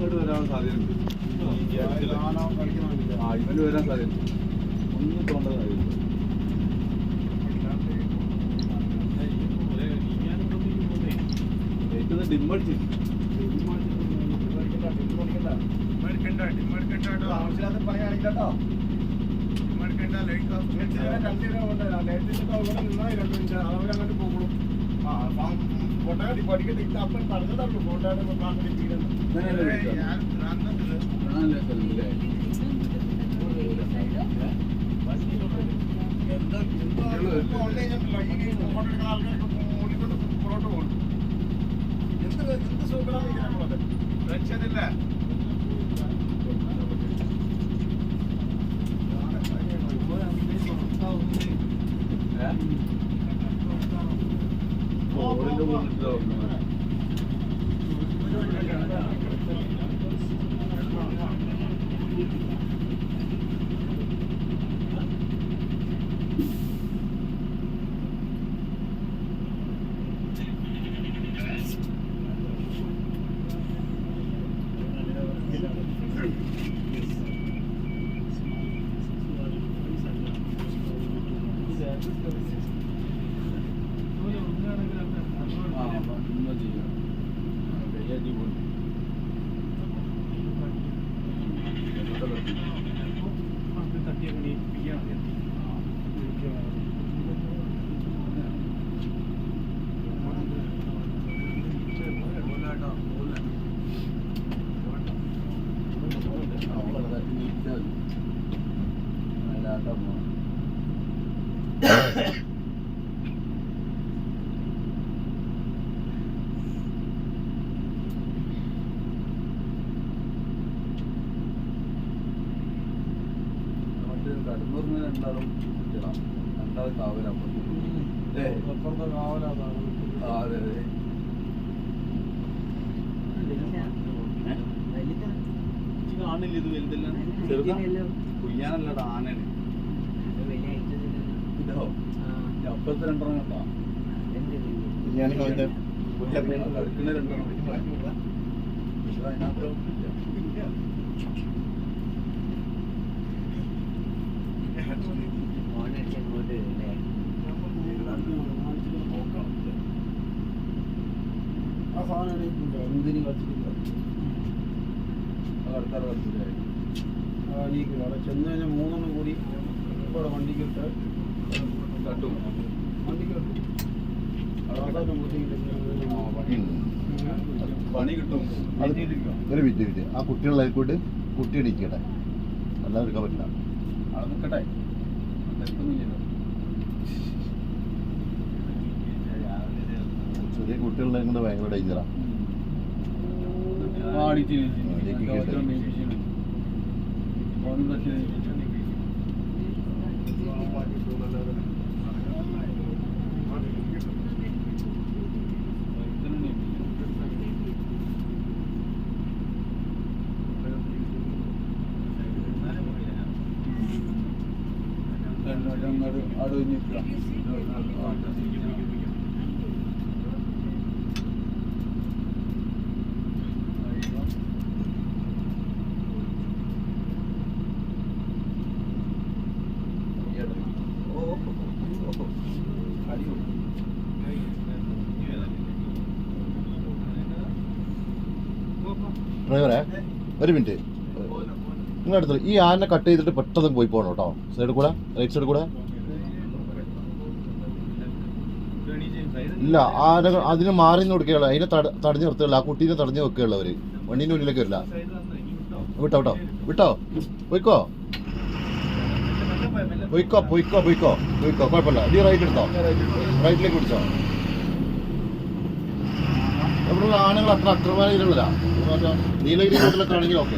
ഇങ്ങോട്ട് വരാൻ സാധ്യതയുണ്ട്. ഇവന് വരാൻ സാധ്യതയുണ്ട്. ഒന്നും തോന്നേണ്ട കാര്യമില്ല. ഏറ്റവും ഡിമ്മടിച്ച് ആവശ്യമില്ലാത്ത പണി കാണിക്കട്ടോ. അവരങ്ങോട്ട് പോകുള്ളൂ. കോട്ടയാടി പഠിക്കട്ടെ. ഇന്ന് അപ്പം പറഞ്ഞതള്ളൂ കോട്ടയാടി പുറോട്ട് പോകും. എന്ത് സുഖമാണ് ടെൻഷനില്ല. കടന്നൂറിന് രണ്ടാളും കാവലാണ്. അതെ അതെ. കാണില്ല, ഇത് വലുതെല്ലാം ചെറുതാ. കുയ്യാനല്ലടാ, ആനയാണ്. ഇതോ അപ്പുറത്തെ രണ്ടെണ്ണം കണ്ടാ അടുക്കുന്ന രണ്ടെണ്ണം. പക്ഷെ അതിനകത്ത് ആ സാധനം എന്തിനും കളിച്ചിട്ടില്ല. അവിടെ ചെന്ന് കഴിഞ്ഞാൽ 3 കൂടി ഇവിടെ വണ്ടിക്കിട്ട് കട്ടും വണ്ടിക്ക് പണി കിട്ടും. ഒരു വിറ്റ് ആ കുട്ടികളെ ആയിക്കോട്ട് കുട്ടി എണീക്കട്ടെ, അല്ലാതെ എടുക്കാൻ പറ്റില്ല. അവിടെ നിൽക്കട്ടെ, ചെറിയ കുട്ടികളുടെ കൊണ്ട് ഭയങ്കര ഡേഞ്ചറാണ്. ഡ്രൈവറെ ഒരു മിനിറ്റ്, നിങ്ങളുടെ അടുത്ത് ഈ ആനെ കട്ട് ചെയ്തിട്ട് പെട്ടെന്ന് പോയി പോകണം കേട്ടോ. സൈഡിൽ കൂടെ, റൈറ്റ് സൈഡിൽ കൂടെ. ഇല്ല, ആന അതിന് മാറി നിന്ന് കൊടുക്കുകയുള്ളൂ, അതിനെ തടഞ്ഞു നിർത്തുകയുള്ളൂ. ആ കുട്ടീനെ തടഞ്ഞു വെക്കുകയുള്ളൂ അവര്. വണ്ടീൻ്റെ മുന്നിലേക്ക് വരില്ല. വിട്ടോ വിട്ടോ വിട്ടോ, പോയിക്കോ പോയിക്കോ പോയിക്കോ പോയിക്കോ പോയിക്കോ, കുഴപ്പമില്ല. നീ റൈറ്റ് എടുത്തോ, റൈറ്റിലേക്ക് പിടിച്ചോ. ഇവിടെയുള്ള ആണുങ്ങൾ അത്ര അക്രമമായിട്ടുള്ളതാ. നീലഗിരി റോഡിലൊക്കെ ആണെങ്കിൽ ഓക്കെ.